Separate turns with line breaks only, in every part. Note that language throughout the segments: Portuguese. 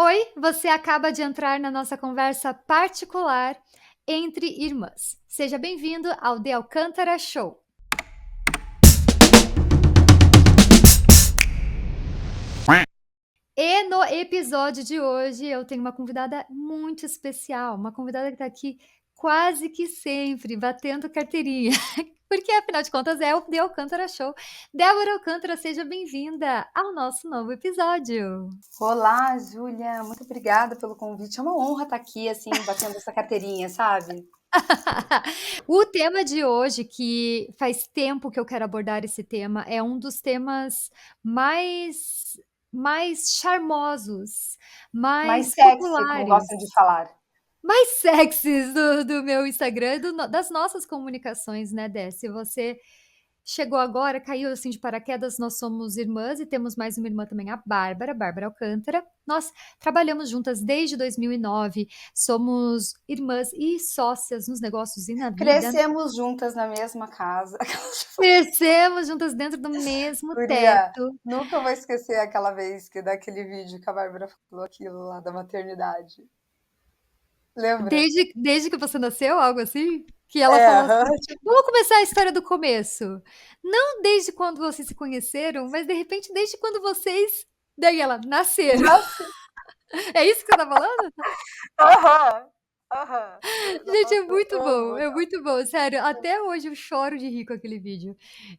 Oi, você acaba de entrar na nossa conversa particular entre irmãs. Seja bem-vindo ao The Alcântara Show. E no episódio de hoje eu tenho uma convidada muito especial, uma convidada que está aqui quase que sempre batendo carteirinha, porque afinal de contas é o The Alcântara Show. Débora Alcântara, seja bem-vinda ao nosso novo episódio.
Olá, Júlia, muito obrigada pelo convite. É uma honra estar aqui, assim, batendo essa carteirinha, sabe?
O tema de hoje, que faz tempo que eu quero abordar esse tema, é um dos temas mais charmosos,
Mais
mais
sexy, como
populares,
gostam de falar.
mais sexys do meu Instagram e das nossas comunicações, né, Dé? Se você chegou agora, caiu assim de paraquedas, nós somos irmãs e temos mais uma irmã também, a Bárbara Alcântara. Nós trabalhamos juntas desde 2009, somos irmãs e sócias nos negócios e na vida.
Crescemos juntas na mesma casa.
Crescemos juntas dentro do mesmo
Guria,
teto.
nunca vou esquecer aquela vez que daquele vídeo que a Bárbara falou aquilo lá da maternidade. Lembra?
Desde que você nasceu, algo assim? Que ela
É,
falou
aham,
assim: vamos começar a história do começo. Não desde quando vocês se conheceram, mas de repente desde quando vocês. Daí ela, nasceram.
nossa,
É isso que você tá falando?
aham, aham.
Gente,
Nossa, eu amo
é
aquela.
muito bom, sério. Até hoje eu choro de rir com aquele vídeo.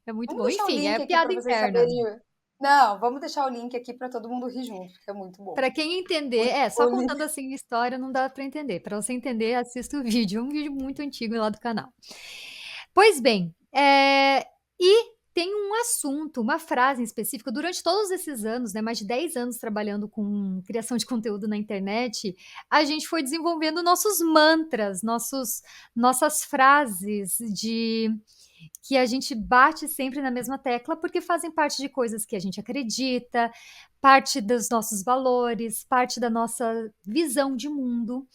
É muito
Vamos
bom.
deixar o
Enfim, é
link aqui para
piada
vocês
interna.
saberem. Não, vamos deixar o link aqui para todo mundo rir junto, porque é muito bom.
Pra quem entender,
O,
é,
o
só
link.
contando assim a história não dá pra entender. Pra você entender, assista o vídeo. É um vídeo muito antigo lá do canal. Pois bem, e tem um assunto, uma frase em específico, durante todos esses anos, né, mais de 10 anos trabalhando com criação de conteúdo na internet, a gente foi desenvolvendo nossos mantras, nossas frases de que a gente bate sempre na mesma tecla, porque fazem parte de coisas que a gente acredita, parte dos nossos valores, parte da nossa visão de mundo.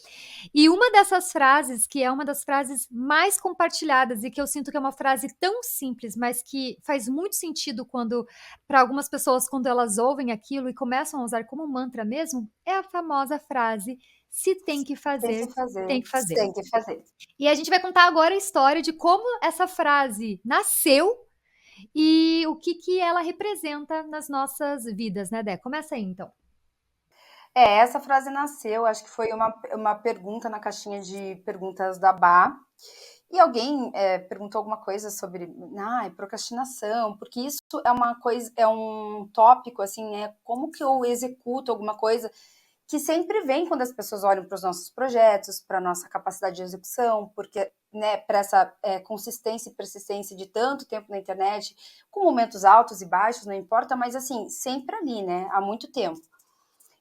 E uma dessas frases, que é uma das frases mais compartilhadas e que eu sinto que é uma frase tão simples, mas que faz muito sentido quando para algumas pessoas quando elas ouvem aquilo e começam a usar como mantra mesmo, é a famosa frase: se tem que
Tem que
fazer, tem
fazer,
que fazer.
tem que fazer.
E a gente vai contar agora a história de como essa frase nasceu e o que que ela representa nas nossas vidas, né, Dé? Começa aí, então.
Essa frase nasceu, acho que foi uma pergunta na caixinha de perguntas da Bá, e alguém perguntou alguma coisa sobre procrastinação, porque isso é uma coisa, é um tópico, assim, como que eu executo alguma coisa que sempre vem quando as pessoas olham para os nossos projetos, para a nossa capacidade de execução, porque, né, para essa consistência e persistência de tanto tempo na internet, com momentos altos e baixos, não importa, mas assim, sempre ali, né, há muito tempo.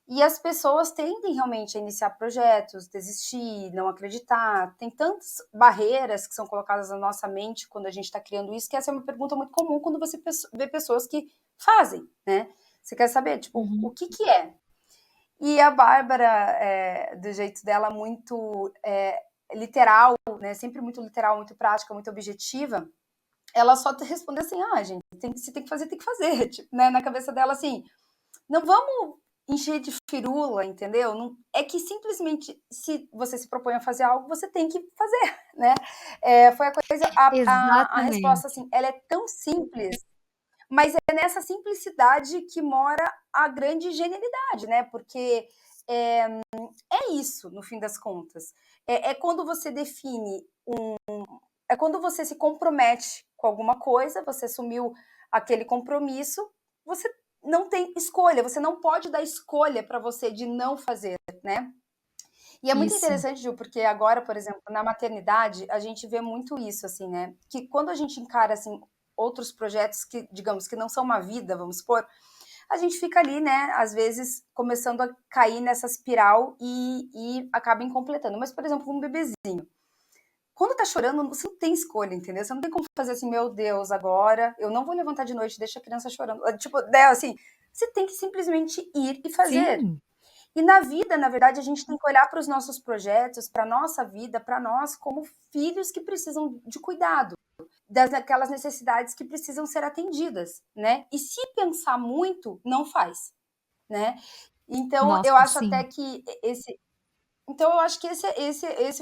E as pessoas tendem realmente a iniciar projetos, desistir, não acreditar. Tem tantas barreiras que são colocadas na nossa mente quando a gente está criando isso, que essa é uma pergunta muito comum quando você vê pessoas que fazem, né? Você quer saber, tipo, o
Uhum.
que que é? E a Bárbara, do jeito dela, muito literal, né? Sempre muito literal, muito prática, muito objetiva, ela só te responde assim, gente, se tem que fazer, tem que fazer. Tipo, né? Na cabeça dela, assim, não vamos encher de firula, entendeu? Não, é que simplesmente, se você se propõe a fazer algo, você tem que fazer, né? Foi a coisa, a resposta,
Exatamente.
assim, ela é tão simples, mas é nessa simplicidade que mora a grande genialidade, né? Porque é isso, no fim das contas. É quando você define é quando você se compromete com alguma coisa, você assumiu aquele compromisso, você não tem escolha, você não pode dar escolha para você de não fazer, né? E é muito
Isso.
interessante, Ju, porque agora, por exemplo, na maternidade, a gente vê muito isso, assim, né? Que quando a gente encara, assim, outros projetos que, digamos, que não são uma vida, vamos supor, a gente fica ali, né, às vezes, começando a cair nessa espiral e acaba incompletando. Mas, por exemplo, um bebezinho. Quando tá chorando, você não tem escolha, entendeu? Você não tem como fazer assim, meu Deus, agora eu não vou levantar de noite, deixa a criança chorando. Tipo, né, assim, você tem que simplesmente ir e fazer.
Sim.
E na vida, na verdade, a gente tem que olhar para os nossos projetos, para a nossa vida, para nós como filhos que precisam de cuidado, daquelas necessidades que precisam ser atendidas, né? E se pensar muito, não faz, né? Então, eu
Nossa,
acho até
sim.
que esse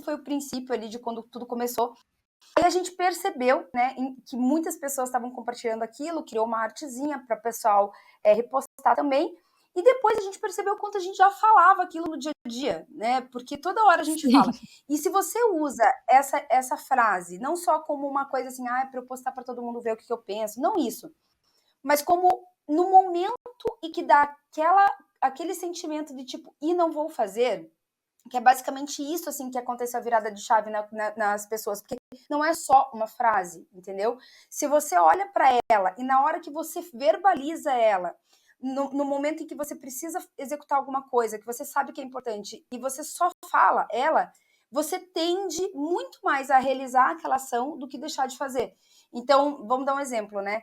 foi o princípio ali de quando tudo começou. Aí a gente percebeu, né, que muitas pessoas estavam compartilhando aquilo, criou uma artezinha para o pessoal repostar também. E depois a gente percebeu o quanto a gente já falava aquilo no dia a dia, né? Porque toda hora a gente fala.
Sim.
E se você usa essa frase, não só como uma coisa assim, ah, é para eu postar para todo mundo ver o que eu penso, não isso, mas como no momento em que dá aquele sentimento de tipo, e não vou fazer, que é basicamente isso assim que aconteceu a virada de chave nas pessoas, porque não é só uma frase, entendeu? Se você olha para ela e na hora que você verbaliza ela, no momento em que você precisa executar alguma coisa, que você sabe que é importante, e você só fala ela, você tende muito mais a realizar aquela ação do que deixar de fazer. Então, vamos dar um exemplo, né?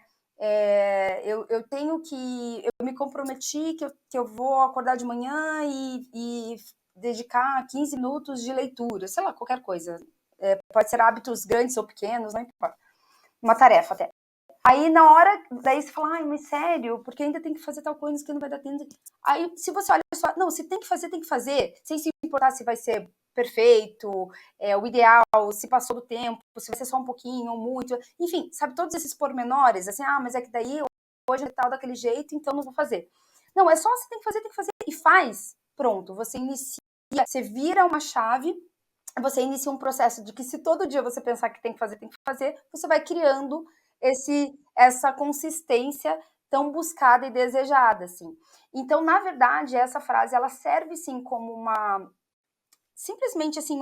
Eu tenho que. Eu me comprometi que eu vou acordar de manhã e dedicar 15 minutos de leitura, sei lá, qualquer coisa. Pode ser hábitos grandes ou pequenos, não importa. Uma tarefa até. Aí na hora, daí você fala, ai, mas sério, porque ainda tem que fazer tal coisa que não vai dar tempo. Aí se você olha só, não, se tem que fazer, sem se importar se vai ser perfeito, o ideal, se passou do tempo, se vai ser só um pouquinho ou muito, enfim, sabe, todos esses pormenores, assim, ah, mas é que daí hoje é tal daquele jeito, então não vou fazer. Não, é só você tem que fazer e faz, pronto, você inicia, você vira uma chave, você inicia um processo de que se todo dia você pensar que tem que fazer, você vai criando essa consistência tão buscada e desejada, assim. Então, na verdade, essa frase ela serve sim como simplesmente assim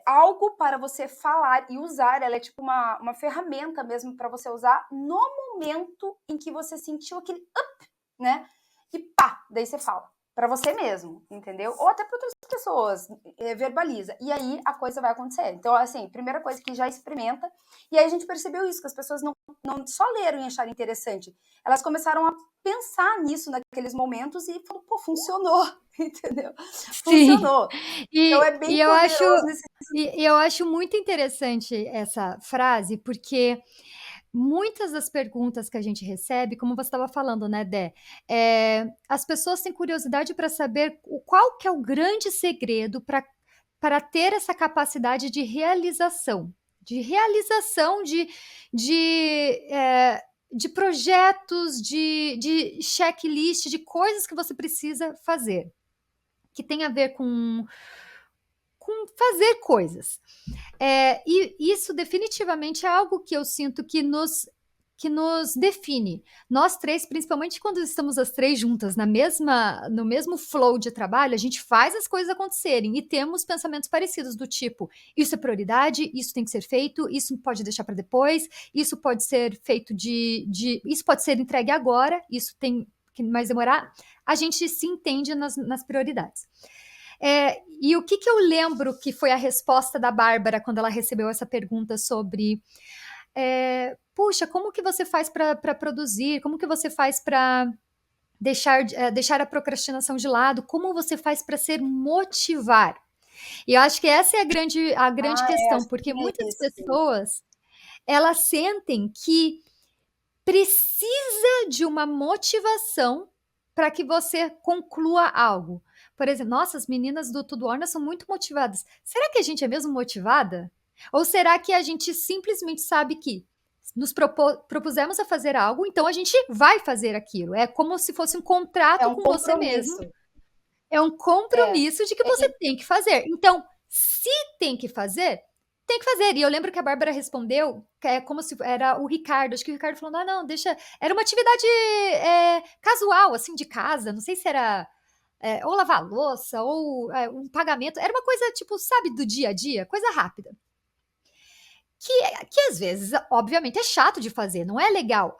algo para você falar e usar. Ela é tipo uma ferramenta mesmo para você usar no momento em que você sentiu aquele up, né? E pá, daí você fala para você mesmo, entendeu? Ou até para outras pessoas, verbaliza. E aí a coisa vai acontecer. Então, assim, primeira coisa que já experimenta. E aí a gente percebeu isso, que as pessoas não só leram e acharam interessante, elas começaram a pensar nisso naqueles momentos e falou, pô, funcionou, entendeu?
Sim.
Funcionou. Então
E,
é bem
e eu acho,
poderoso nesse.
e eu acho muito interessante essa frase, porque muitas das perguntas que a gente recebe, como você estava falando, né, Dé, as pessoas têm curiosidade para saber qual que é o grande segredo para ter essa capacidade de realização de projetos, de checklist, de coisas que você precisa fazer, que tem a ver com fazer coisas. E isso definitivamente é algo que eu sinto que nos define. Nós três, principalmente quando estamos as três juntas no mesmo flow de trabalho, a gente faz as coisas acontecerem e temos pensamentos parecidos do tipo, isso é prioridade, isso tem que ser feito, isso pode deixar para depois, isso pode ser feito isso pode ser entregue agora, isso tem que mais demorar. A gente se entende nas prioridades. E o que eu lembro que foi a resposta da Bárbara quando ela recebeu essa pergunta sobre puxa, como que você faz para produzir? Como que você faz para deixar a procrastinação de lado? Como você faz para ser motivar? E eu acho que essa é a grande questão,
Acho
porque
que é
muitas
isso, sim.
pessoas elas sentem que precisa de uma motivação para que você conclua algo. Por exemplo, nossa, as meninas do Tudo Orna são muito motivadas. Será que a gente é mesmo motivada? Ou será que a gente simplesmente sabe que propusemos a fazer algo, então a gente vai fazer aquilo? É como se fosse um
É
contrato
um
com você mesmo.
compromisso.
É um
É.
compromisso de que você tem que fazer. Então, se tem que fazer, tem que fazer. E eu lembro que a Bárbara respondeu, que é como se era o Ricardo, acho que o Ricardo falando, ah, não, deixa. Era uma atividade casual, assim, de casa, não sei se era ou lavar louça, ou um pagamento, era uma coisa, tipo, sabe, do dia a dia, coisa rápida. Que às vezes, obviamente, é chato de fazer, não é legal.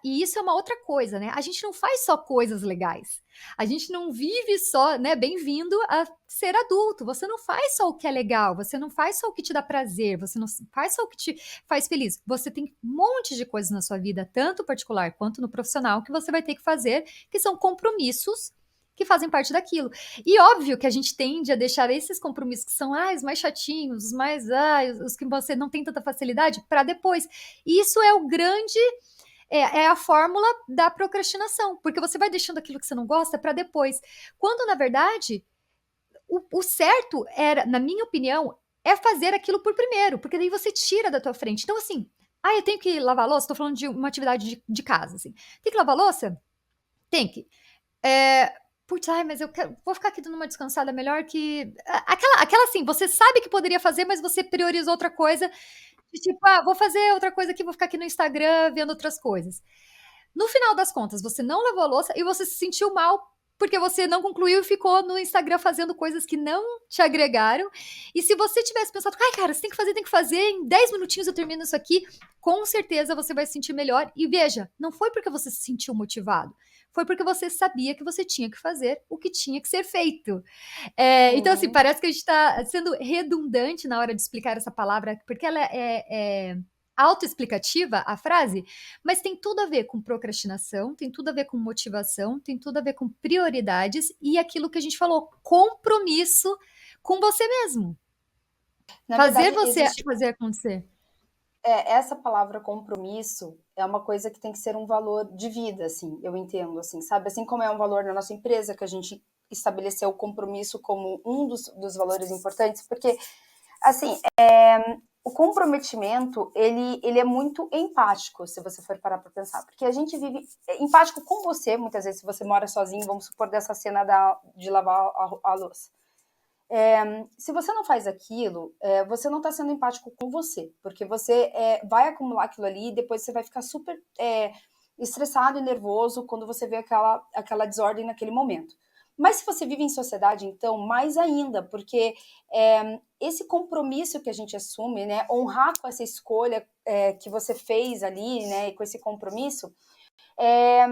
E isso é uma outra coisa, né? A gente não faz só coisas legais. A gente não vive só, né? Bem-vindo a ser adulto. Você não faz só o que é legal, você não faz só o que te dá prazer, você não faz só o que te faz feliz. Você tem um monte de coisas na sua vida, tanto particular quanto no profissional, que você vai ter que fazer, que são compromissos que fazem parte daquilo. E óbvio que a gente tende a deixar esses compromissos que são os mais chatinhos, os que você não tem tanta facilidade, para depois. E isso é é a fórmula da procrastinação, porque você vai deixando aquilo que você não gosta para depois. Quando, na verdade, o certo era, na minha opinião, é fazer aquilo por primeiro, porque daí você tira da tua frente. Então, assim, eu tenho que lavar louça, tô falando de uma atividade de casa, assim. Tem que lavar louça? Tem que. É, putz, mas vou ficar aqui dando uma descansada melhor que. Aquela assim, você sabe que poderia fazer, mas você priorizou outra coisa. Tipo, vou fazer outra coisa aqui, vou ficar aqui no Instagram vendo outras coisas. No final das contas, você não lavou a louça e você se sentiu mal porque você não concluiu e ficou no Instagram fazendo coisas que não te agregaram. E se você tivesse pensado, cara, você tem que fazer, em 10 minutinhos eu termino isso aqui, com certeza você vai se sentir melhor. E veja, não foi porque você se sentiu motivado, foi porque você sabia que você tinha que fazer o que tinha que ser feito. Então, assim,
Sim.
parece que a gente está sendo redundante na hora de explicar essa palavra, porque ela é autoexplicativa, a frase, mas tem tudo a ver com procrastinação, tem tudo a ver com motivação, tem tudo a ver com prioridades e aquilo que a gente falou, compromisso com você mesmo.
Na
Fazer
verdade,
você
existe
fazer acontecer.
essa palavra compromisso é uma coisa que tem que ser um valor de vida, assim, eu entendo, assim, sabe? Assim como é um valor na nossa empresa, que a gente estabeleceu o compromisso como um dos valores importantes, porque, assim, o comprometimento, ele é muito empático, se você for parar para pensar, porque a gente vive empático com você, muitas vezes, se você mora sozinho, vamos supor dessa cena de lavar a louça. Se você não faz aquilo, você não está sendo empático com você, porque você vai acumular aquilo ali e depois você vai ficar super estressado e nervoso quando você vê aquela desordem naquele momento. Mas se você vive em sociedade, então, mais ainda, porque esse compromisso que a gente assume, né, honrar com essa escolha que você fez ali, né, e com esse compromisso, é,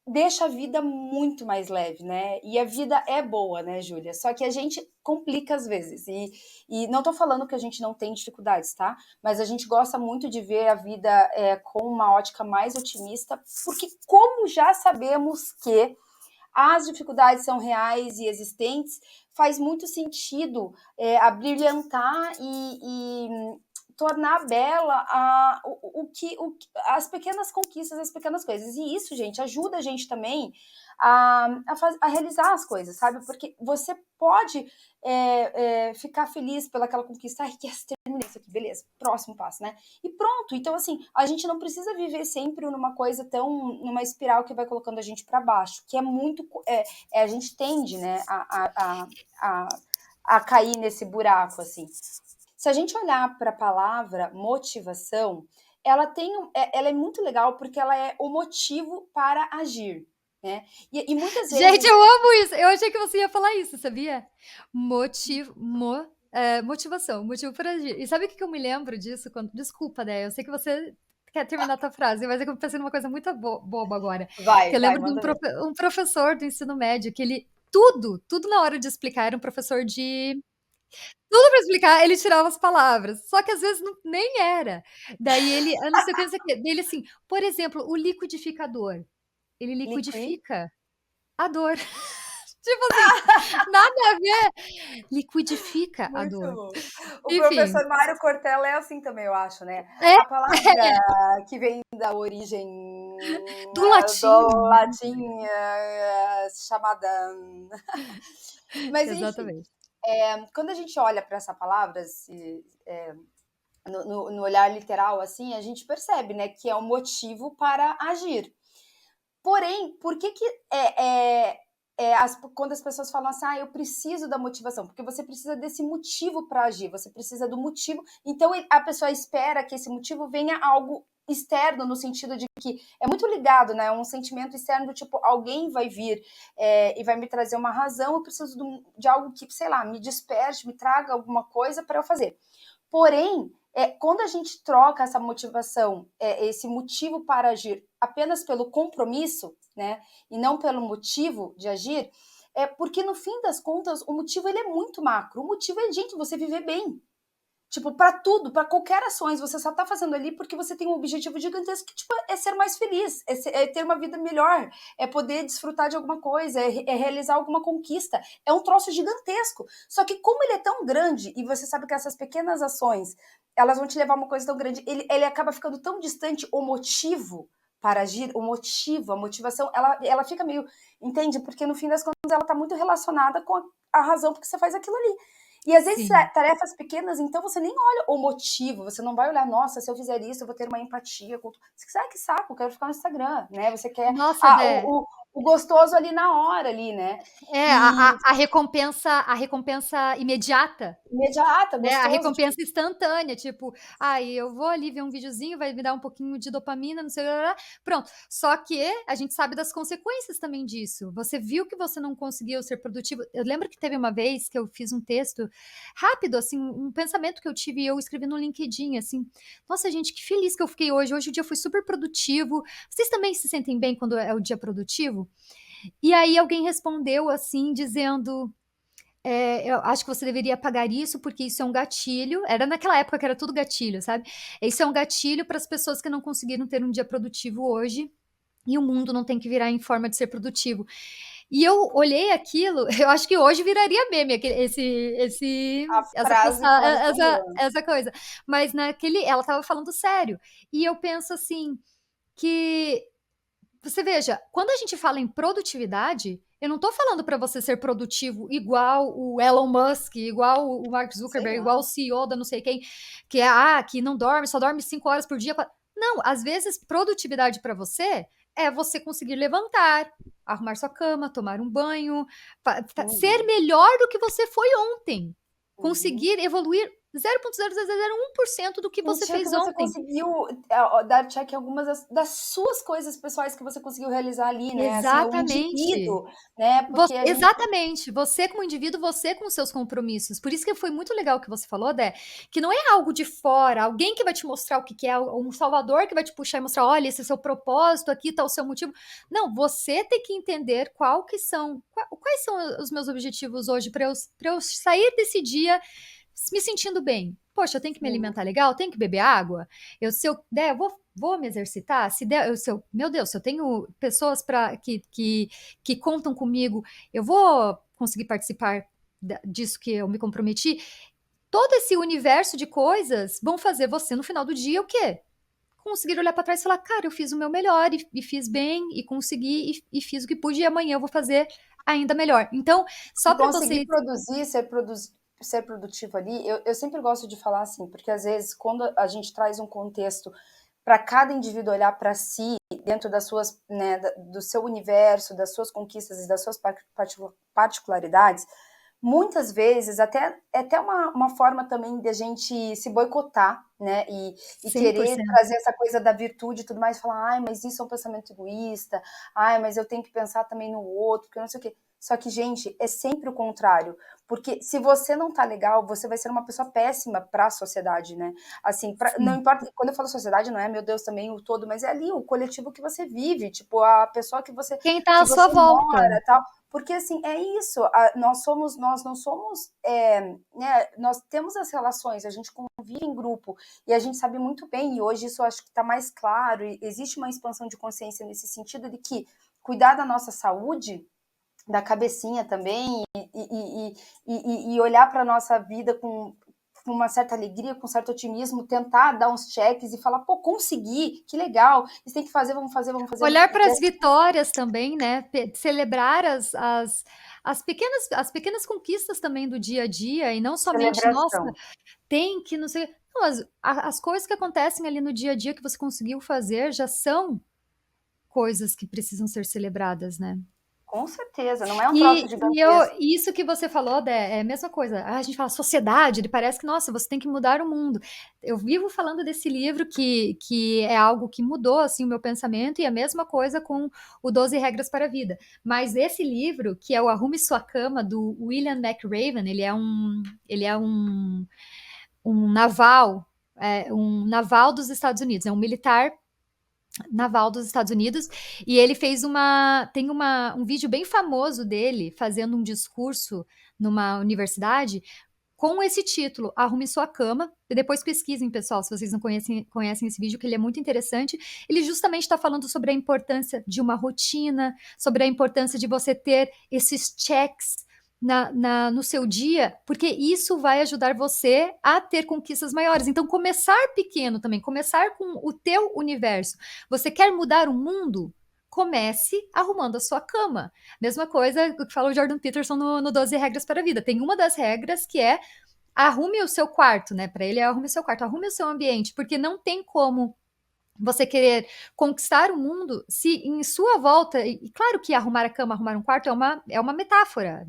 deixa a vida muito mais leve, né? E a vida é boa, né, Júlia? Só que a gente complica às vezes. E não tô falando que a gente não tem dificuldades, tá? Mas a gente gosta muito de ver a vida com uma ótica mais otimista, porque como já sabemos que as dificuldades são reais e existentes, faz muito sentido abrilhantar e tornar bela as pequenas conquistas, as pequenas coisas. E isso, gente, ajuda a gente também a realizar as coisas, sabe? Porque você pode ficar feliz pelaquela conquista. Ai, yes, terminei isso aqui, beleza, próximo passo, né? E pronto. Então, assim, a gente não precisa viver sempre numa coisa numa espiral que vai colocando a gente para baixo, que é muito. A gente tende, né, a cair nesse buraco, assim. Se a gente olhar para a palavra motivação, ela é muito legal porque ela é o motivo para agir, né? E muitas
Gente,
vezes
eu amo isso. Eu achei que você ia falar isso, sabia? Motivação, motivo para agir. E sabe o que eu me lembro disso? Desculpa, né? Eu sei que você quer terminar a tua frase, mas é que eu pensei numa coisa muito boba agora. Que eu
vai,
lembro de
manda ver.
um professor do ensino médio que ele tudo na hora de explicar, era um professor de tudo para explicar, ele tirava as palavras, só que às vezes nem era. Daí ele, eu não sei o que, não sei o que. Dele assim, por exemplo, o liquidificador, ele
Liqui.
liquidifica a dor. Tipo assim, nada a ver, liquidifica a
Muito
dor.
bom. O
Enfim,
professor Mário Cortella é assim também, eu acho, né?
é
A palavra que vem da origem
do
do
latim.
latim chamada. Mas, enfim,
Exatamente.
quando a gente olha para essa palavra, no olhar literal, assim, a gente percebe, né, que é um motivo para agir. Porém, por que quando as pessoas falam assim, eu preciso da motivação, porque você precisa desse motivo para agir, você precisa do motivo. Então a pessoa espera que esse motivo venha algo externo, no sentido de que é muito ligado, né? Um sentimento externo do tipo, alguém vai vir e vai me trazer uma razão, eu preciso de algo que, sei lá, me desperte, me traga alguma coisa para eu fazer. Porém, quando a gente troca essa motivação, esse motivo para agir apenas pelo compromisso, né, e não pelo motivo de agir, porque no fim das contas o motivo ele é muito macro. O motivo é, gente, você viver bem. Tipo, para tudo, para qualquer ações, você só tá fazendo ali porque você tem um objetivo gigantesco que, tipo, é ser mais feliz, é ter uma vida melhor, é poder desfrutar de alguma coisa, é realizar alguma conquista. É um troço gigantesco. Só que como ele é tão grande, e você sabe que essas pequenas ações, elas vão te levar a uma coisa tão grande. Ele acaba ficando tão distante, o motivo para agir, o motivo, a motivação, ela fica meio, entende? Porque no fim das contas ela está muito relacionada com a razão porque você faz aquilo ali. E às vezes
Sim.
tarefas pequenas, então você nem olha o motivo, você não vai olhar, nossa, se eu fizer isso, eu vou ter uma empatia. Você quiser, que saco, eu quero ficar no Instagram, né? Você quer
Nossa, Dé,
o gostoso ali na hora, ali, né? E
a recompensa imediata,
imediata,
né, a
gostoso, tipo,
recompensa instantânea, tipo, ai, eu vou ali ver um videozinho, vai me dar um pouquinho de dopamina, não sei, pronto. Só que a gente sabe das consequências também disso. Você viu que você não conseguiu ser produtivo. Eu lembro que teve uma vez que eu fiz um texto rápido, assim, um pensamento que eu tive e eu escrevi no LinkedIn, assim, nossa, gente, que feliz que eu fiquei hoje. Hoje o dia foi super produtivo. Vocês também se sentem bem quando é o dia produtivo? E aí alguém respondeu assim, dizendo eu acho que você deveria apagar isso, porque isso é um gatilho. Era naquela época que era tudo gatilho, sabe? Isso é um gatilho para as pessoas que não conseguiram ter um dia produtivo hoje. E o mundo não tem que virar em forma de ser produtivo. E eu olhei aquilo, eu acho que hoje viraria meme
a frase que ela respondeu.
essa coisa. Mas naquele, ela estava falando sério. E eu penso assim, que você veja, quando a gente fala em produtividade, eu não estou falando para você ser produtivo igual o Elon Musk, igual o Mark
Sei
Zuckerberg, igual
lá.
o CEO da não sei quem, que não dorme, só dorme 5 horas por dia. Não, às vezes produtividade para você é você conseguir levantar, arrumar sua cama, tomar um banho, ser
Uhum,
melhor do que você foi ontem,
uhum.
conseguir evoluir 0,0001% do que você
Sentiu que
fez
você
ontem.
conseguiu dar check em algumas das suas coisas pessoais que você conseguiu realizar ali, né? Assim, é o
Exatamente.
indivíduo, né? Porque a gente.
Exatamente, você como indivíduo, você com os seus compromissos. Por isso que foi muito legal o que você falou, Dé, que não é algo de fora, alguém que vai te mostrar o que que é, um salvador que vai te puxar e mostrar, olha, esse é o seu propósito, aqui está o seu motivo. Não, você tem que entender quais são os meus objetivos hoje para eu sair desse dia me sentindo bem. Poxa, eu tenho que me
Uhum.
alimentar legal, tenho que beber água. Se eu der, eu vou me exercitar. Se der, meu Deus, se eu tenho pessoas que contam comigo, eu vou conseguir participar disso que eu me comprometi. Todo esse universo de coisas vão fazer você no final do dia o quê? Conseguir olhar para trás e falar, cara, eu fiz o meu melhor e fiz bem e consegui e fiz o que pude e amanhã eu vou fazer ainda melhor. Então, só
E
para
conseguir
vocês.
produzir, ser produtivo ali, eu sempre gosto de falar assim, porque às vezes quando a gente traz um contexto para cada indivíduo olhar para si, dentro das suas, né, do seu universo, das suas conquistas e das suas particularidades, muitas vezes é até uma forma também de a gente se boicotar, né? E querer
100%.
trazer essa coisa da virtude e tudo mais, falar, ai, mas isso é um pensamento egoísta, ai, mas eu tenho que pensar também no outro, porque não sei o quê. Só que, gente, é sempre o contrário. Porque se você não tá legal, você vai ser uma pessoa péssima para a sociedade, né? Assim, não
Sim.
importa, quando eu falo sociedade, não é, meu Deus, também o todo, mas é ali o coletivo que você vive, tipo, a pessoa
Quem está
que
à sua
você
volta.
mora, tal. Porque assim, é isso, nós não somos, né, nós temos as relações, a gente convive em grupo, e a gente sabe muito bem, e hoje isso eu acho que está mais claro, e existe uma expansão de consciência nesse sentido de que cuidar da nossa saúde, da cabecinha também, e olhar para a nossa vida com uma certa alegria, com um certo otimismo, tentar dar uns cheques e falar, pô, consegui, que legal, isso tem que fazer, vamos fazer, vamos fazer.
Olhar para as vitórias também, né? Celebrar as pequenas conquistas também do dia a dia, e não somente, nossa,
Celebração.
tem que, não sei. Não, as coisas que acontecem ali no dia a dia que você conseguiu fazer já são coisas que precisam ser celebradas, né?
Com certeza, não é um troço gigantesco.
E isso que você falou, Dé, é a mesma coisa. A gente fala sociedade, ele parece que, nossa, você tem que mudar o mundo. Eu vivo falando desse livro que é algo que mudou assim o meu pensamento, e a mesma coisa com o 12 Regras para a Vida. Mas esse livro, que é o Arrume Sua Cama, do William McRaven, um naval dos Estados Unidos, é um militar naval dos Estados Unidos, e ele tem um vídeo bem famoso dele fazendo um discurso numa universidade com esse título, Arrume Sua Cama. E depois pesquisem, pessoal, se vocês não conhecem esse vídeo, que ele é muito interessante. Ele justamente está falando sobre a importância de uma rotina, sobre a importância de você ter esses checks, no seu dia, porque isso vai ajudar você a ter conquistas maiores. Então, começar pequeno também, começar com o teu universo. Você quer mudar o mundo? Comece arrumando a sua cama. Mesma coisa que fala o Jordan Peterson no 12 Regras para a Vida. Tem uma das regras que é arrume o seu quarto, né? Para ele é arrume o seu quarto, arrume o seu ambiente, porque não tem como você querer conquistar o mundo se em sua volta, e claro que arrumar a cama, arrumar um quarto é uma metáfora,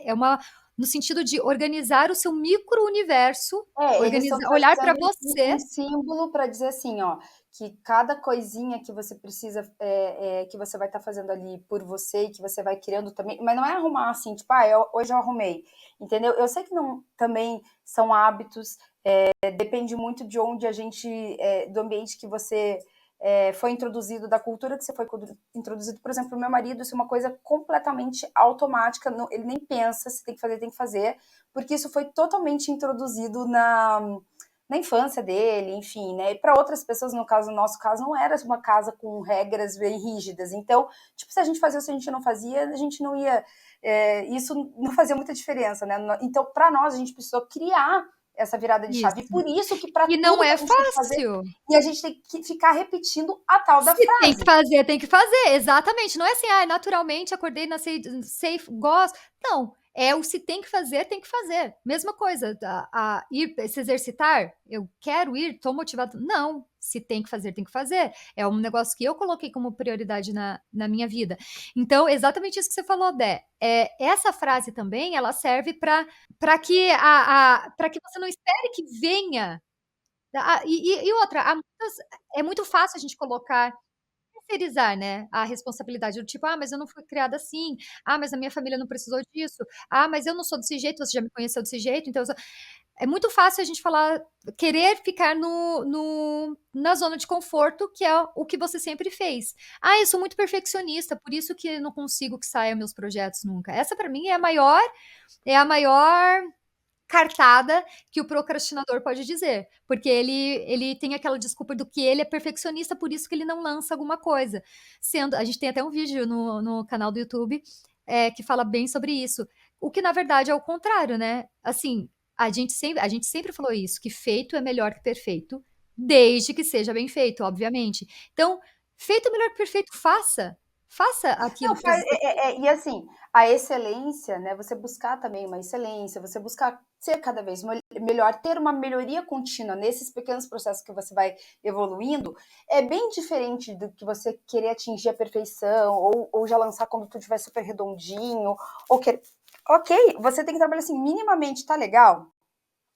é uma no sentido de organizar o seu micro-universo,
Eles estão
organizar, olhar para
trazendo um
você.
símbolo para dizer assim, ó, que cada coisinha que você precisa, que você vai estar fazendo ali por você e que você vai criando também, mas não é arrumar assim, tipo, hoje eu arrumei, entendeu? Eu sei que não também são hábitos, depende muito de onde a gente, do ambiente que você foi introduzido, da cultura que você foi introduzido. Por exemplo, o meu marido, isso é uma coisa completamente automática, não, ele nem pensa se tem que fazer, porque isso foi totalmente introduzido na infância dele, enfim, né? E para outras pessoas, no caso, no nosso caso, não era uma casa com regras bem rígidas. Então, tipo, se a gente fazia ou se a gente não fazia, a gente não ia. Isso não fazia muita diferença, né? Então, para nós, a gente precisou criar essa virada de chave. E
Isso.
por isso que para
E não
tudo que
é
a gente tem que fazer,
fácil.
e a gente tem que ficar repetindo a tal da
Se tem que
frase.
fazer, tem que fazer, exatamente. Não é assim, ah, naturalmente acordei, nasci, sei, gosto. Não, é o se tem que fazer, tem que fazer. Mesma coisa, ir se exercitar, eu quero ir, tô motivado. Não, se tem que fazer, tem que fazer. É um negócio que eu coloquei como prioridade na minha vida. Então, exatamente isso que você falou, Dé. Essa frase também, ela serve para que para que você não espere que venha. E outra, é muito fácil a gente colocar terceirizar, né, a responsabilidade do tipo: "Ah, mas eu não fui criada assim. Ah, mas a minha família não precisou disso. Ah, mas eu não sou desse jeito, você já me conheceu desse jeito, então eu sou". É muito fácil a gente falar querer ficar na zona de conforto, que é o que você sempre fez. "Ah, eu sou muito perfeccionista, por isso que não consigo que saia meus projetos nunca". Essa para mim é a maior cartada que o procrastinador pode dizer, porque ele tem aquela desculpa do que ele é perfeccionista, por isso que ele não lança alguma coisa. Sendo, a gente tem até um vídeo no canal do YouTube que fala bem sobre isso. O que na verdade é o contrário, né? Assim, a gente sempre falou isso, que feito é melhor que perfeito, desde que seja bem feito, obviamente. Então, feito é melhor que perfeito, faça. Faça
Não,
aquilo que
faz,
você.
e assim, a excelência, né? Você buscar também uma excelência, você buscar ser cada vez melhor, ter uma melhoria contínua nesses pequenos processos que você vai evoluindo, é bem diferente do que você querer atingir a perfeição, ou já lançar quando tudo estiver super redondinho, ou querer. Ok, você tem que trabalhar assim, minimamente, tá legal?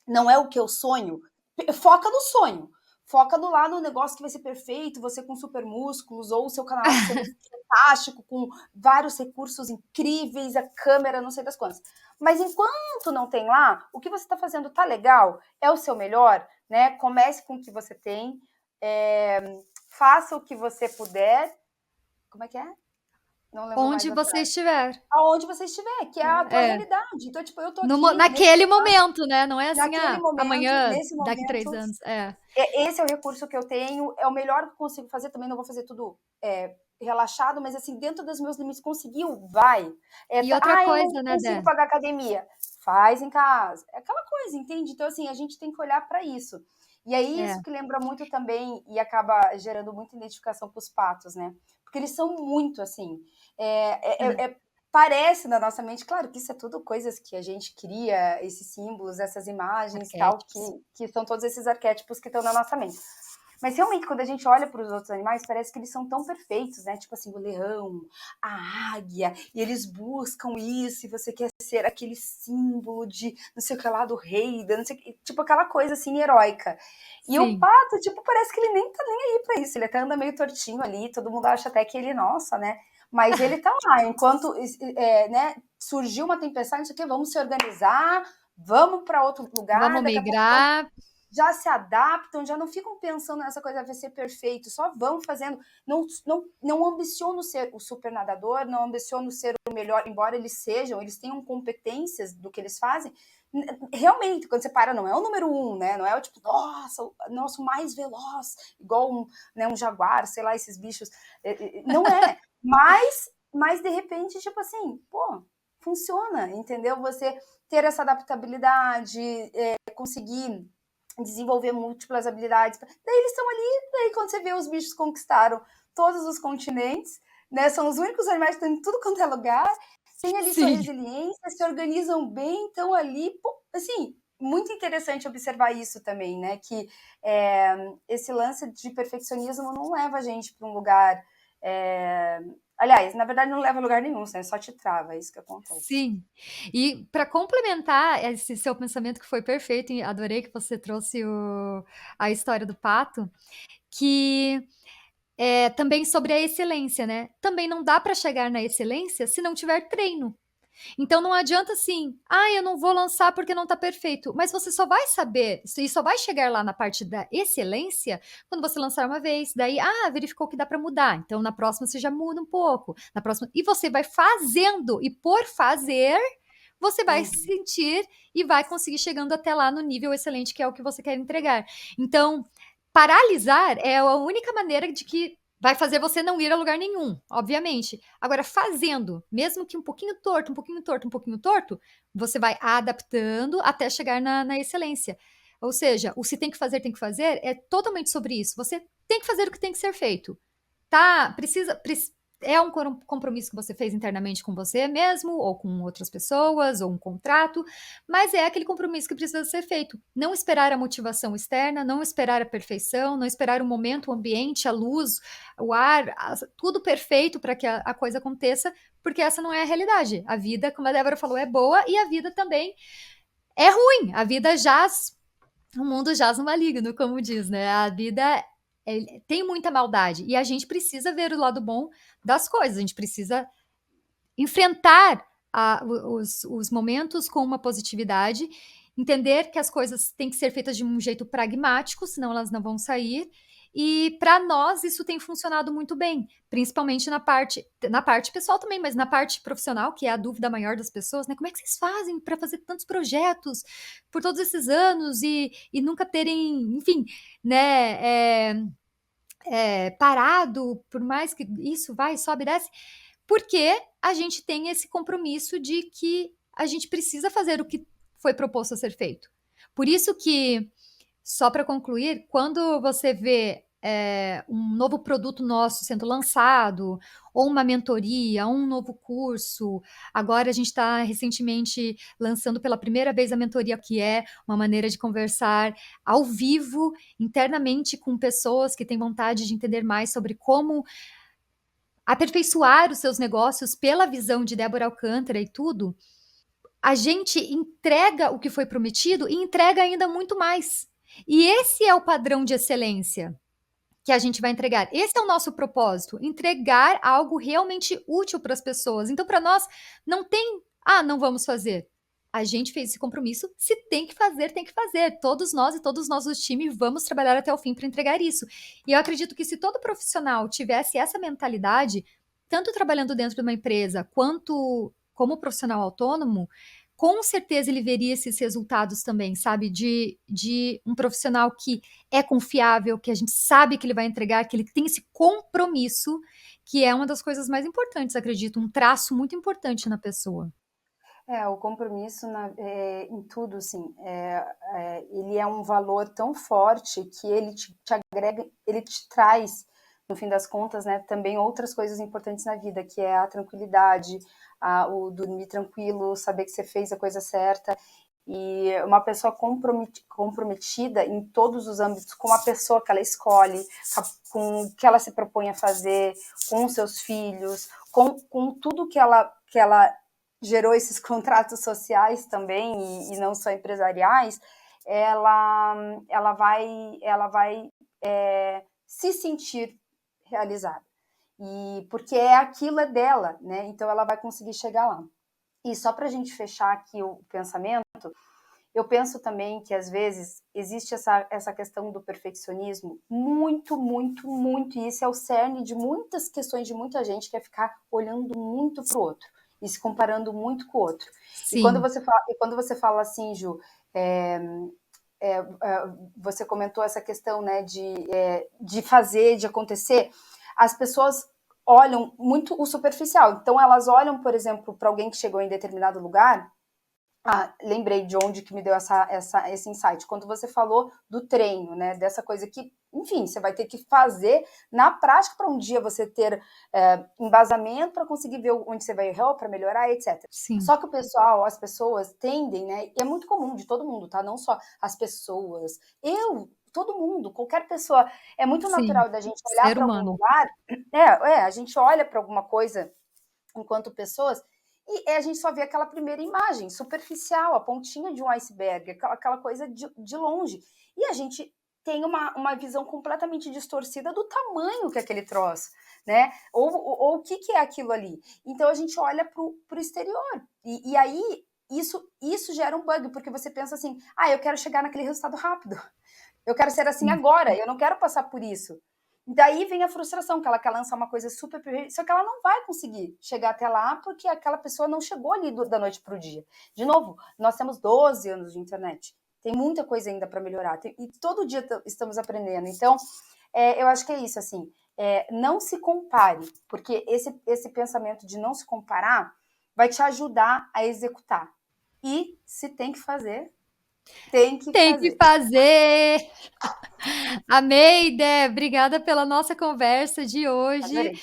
Não é o que eu sonho? Foca no sonho. Foca no lá no negócio que vai ser perfeito, você com super músculos, ou o seu canal sendo fantástico, com vários recursos incríveis, a câmera, não sei das quantas. Mas enquanto não tem lá, o que você está fazendo tá legal, é o seu melhor, né? Comece com o que você tem, faça o que você puder. Como é que é? Não lembro mais
Onde
a
você
frase.
estiver.
Aonde você estiver, que é a tua
É.
realidade. Então, tipo, eu tô aqui nesse
Naquele momento, né? Não é assim,
naquele
ah,
momento,
amanhã,
nesse
daqui
momento,
3 anos. É.
esse é o recurso que eu tenho, é o melhor que eu consigo fazer, também não vou fazer tudo relaxado, mas assim, dentro dos meus limites, conseguiu? Vai.
E outra
Eu não
coisa, né,
consigo
Dé?
pagar academia. Faz em casa. É aquela coisa, entende? Então, assim, a gente tem que olhar para isso. E aí, isso
É.
que lembra muito também, e acaba gerando muita identificação com os patos, né? Porque eles são muito assim. Parece na nossa mente, claro que isso é tudo coisas que a gente cria, esses símbolos, essas imagens, tal,
Arquétipos.
que são todos esses arquétipos que estão na nossa mente. Mas realmente, quando a gente olha para os outros animais, parece que eles são tão perfeitos, né? Tipo assim, o leão, a águia, e eles buscam isso, e você quer ser aquele símbolo de não sei o que lá do rei, não sei o que, tipo aquela coisa assim, heróica. E o
Sim.
pato, tipo, parece que ele nem tá nem aí pra isso, ele até anda meio tortinho ali, todo mundo acha até que ele, nossa, né? Mas ele tá lá, enquanto né, surgiu uma tempestade, não sei o que, vamos se organizar, vamos para outro lugar,
Vamos
daqui a pouco vamos
migrar.
já se adaptam, já não ficam pensando nessa coisa vai ser perfeito, só vão fazendo. Não ambicionam ser o super nadador, não ambicionam ser o melhor, embora eles sejam, eles tenham competências do que eles fazem. Realmente, quando você para, não é o número um, né? Não é o tipo, nossa, o nosso mais veloz, igual um jaguar, sei lá, esses bichos. Não é. Mas de repente, tipo assim, pô, funciona, entendeu? Você ter essa adaptabilidade, conseguir desenvolver múltiplas habilidades. Daí eles estão ali, daí quando você vê os bichos conquistaram todos os continentes, né? São os únicos animais que estão em tudo quanto é lugar, têm ali sua
Sim.
resiliência, se organizam bem, estão ali, pô, assim, muito interessante observar isso também, né? Que esse lance de perfeccionismo não leva a gente para um lugar. Aliás, na verdade, não leva a lugar nenhum, né? Só te trava, é isso que acontece.
Sim. E para complementar esse seu pensamento que foi perfeito, e adorei que você trouxe a história do pato, que é também sobre a excelência, né? Também não dá para chegar na excelência se não tiver treino. Então não adianta assim, eu não vou lançar porque não tá perfeito. Mas você só vai saber, e só vai chegar lá na parte da excelência quando você lançar uma vez. Daí, verificou que dá para mudar. Então na próxima você já muda um pouco. Na próxima, e você vai fazendo, e por fazer, você vai sentir e vai conseguir chegando até lá no nível excelente que é o que você quer entregar. Então, paralisar é a única maneira de que vai fazer você não ir a lugar nenhum, obviamente. Agora, fazendo, mesmo que um pouquinho torto, um pouquinho torto, um pouquinho torto, você vai adaptando até chegar na excelência. Ou seja, o se tem que fazer é totalmente sobre isso. Você tem que fazer o que tem que ser feito. Tá? É um compromisso que você fez internamente com você mesmo, ou com outras pessoas, ou um contrato, mas é aquele compromisso que precisa ser feito. Não esperar a motivação externa, não esperar a perfeição, não esperar o momento, o ambiente, a luz, o ar, tudo perfeito para que a coisa aconteça, porque essa não é a realidade. A vida, como a Débora falou, é boa e a vida também é ruim. A vida jaz, o mundo jaz no maligno, como diz, né? A vida tem muita maldade e a gente precisa ver o lado bom das coisas. A gente precisa enfrentar os momentos com uma positividade, entender que as coisas têm que ser feitas de um jeito pragmático, senão elas não vão sair. E para nós isso tem funcionado muito bem, principalmente na parte pessoal também, mas na parte profissional, que é a dúvida maior das pessoas, né? Como é que vocês fazem para fazer tantos projetos por todos esses anos e nunca terem, enfim, né, parado, por mais que isso vai, sobe, desce, porque a gente tem esse compromisso de que a gente precisa fazer o que foi proposto a ser feito. Por isso que, só para concluir, quando você vê um novo produto nosso sendo lançado, ou uma mentoria, um novo curso, agora a gente está recentemente lançando pela primeira vez a mentoria, que é uma maneira de conversar ao vivo, internamente, com pessoas que têm vontade de entender mais sobre como aperfeiçoar os seus negócios pela visão de Débora Alcântara e tudo, a gente entrega o que foi prometido e entrega ainda muito mais. E esse é o padrão de excelência que a gente vai entregar. Esse é o nosso propósito, entregar algo realmente útil para as pessoas. Então, para nós, não tem, não vamos fazer. A gente fez esse compromisso, se tem que fazer, tem que fazer. Todos nós e todos nós do time vamos trabalhar até o fim para entregar isso. E eu acredito que se todo profissional tivesse essa mentalidade, tanto trabalhando dentro de uma empresa quanto como profissional autônomo, com certeza ele veria esses resultados também, sabe? De um profissional que é confiável, que a gente sabe que ele vai entregar, que ele tem esse compromisso, que é uma das coisas mais importantes, acredito, um traço muito importante na pessoa.
O compromisso em tudo, assim, ele é um valor tão forte que ele te agrega, ele te traz, no fim das contas, né, também outras coisas importantes na vida, que é a tranquilidade, o dormir tranquilo, saber que você fez a coisa certa. E uma pessoa comprometida em todos os âmbitos, com a pessoa que ela escolhe, com o que ela se propõe a fazer, com os seus filhos, com tudo que ela gerou esses contratos sociais também, e não só empresariais, ela vai se sentir realizada. E porque aquilo é dela, né? Então ela vai conseguir chegar lá. E só para a gente fechar aqui o pensamento, eu penso também que às vezes existe essa questão do perfeccionismo muito, muito, muito, e isso é o cerne de muitas questões de muita gente, que é ficar olhando muito para o outro e se comparando muito com o outro. E
Sim,
quando você fala assim, Ju, você comentou essa questão, né, de fazer, de acontecer, as pessoas olham muito o superficial. Então, elas olham, por exemplo, para alguém que chegou em determinado lugar. Lembrei de onde que me deu esse insight. Quando você falou do treino, né? Dessa coisa que, enfim, você vai ter que fazer na prática para um dia você ter embasamento para conseguir ver onde você vai errar, para melhorar, etc.
Sim.
Só que as pessoas tendem, né? E é muito comum de todo mundo, tá? Não só as pessoas. Todo mundo, qualquer pessoa. É muito
Sim,
natural da gente olhar
ser
para algum
humano.
lugar. A gente olha para alguma coisa enquanto pessoas, e a gente só vê aquela primeira imagem, superficial, a pontinha de um iceberg, aquela coisa de longe. E a gente tem uma visão completamente distorcida do tamanho que é aquele troço, né? Ou o que é aquilo ali. Então a gente olha para o exterior. E aí isso gera um bug, porque você pensa assim, eu quero chegar naquele resultado rápido. Eu quero ser assim
Sim.
agora, eu não quero passar por isso. Daí vem a frustração, que ela quer lançar uma coisa super perfeita, só que ela não vai conseguir chegar até lá porque aquela pessoa não chegou ali da noite para o dia. De novo, nós temos 12 anos de internet, tem muita coisa ainda para melhorar, e todo dia estamos aprendendo. Então, eu acho que é isso, assim, não se compare, porque esse pensamento de não se comparar vai te ajudar a executar. E se tem que fazer, tem que
Tem que
fazer.
fazer! Amei, Dé, obrigada pela nossa conversa de hoje.
Adorei.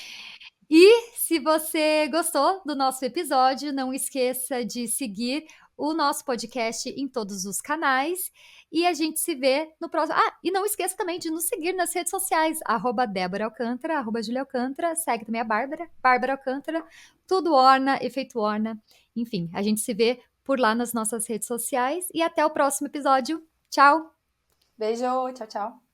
E se você gostou do nosso episódio, não esqueça de seguir o nosso podcast em todos os canais. E a gente se vê no próximo. E não esqueça também de nos seguir nas redes sociais, @Débora Alcântara, @Julia Alcântara. Segue também a Bárbara Alcântara. Tudo Orna, Efeito Orna. Enfim, a gente se vê por lá nas nossas redes sociais. E até o próximo episódio. Tchau!
Beijo, tchau, tchau.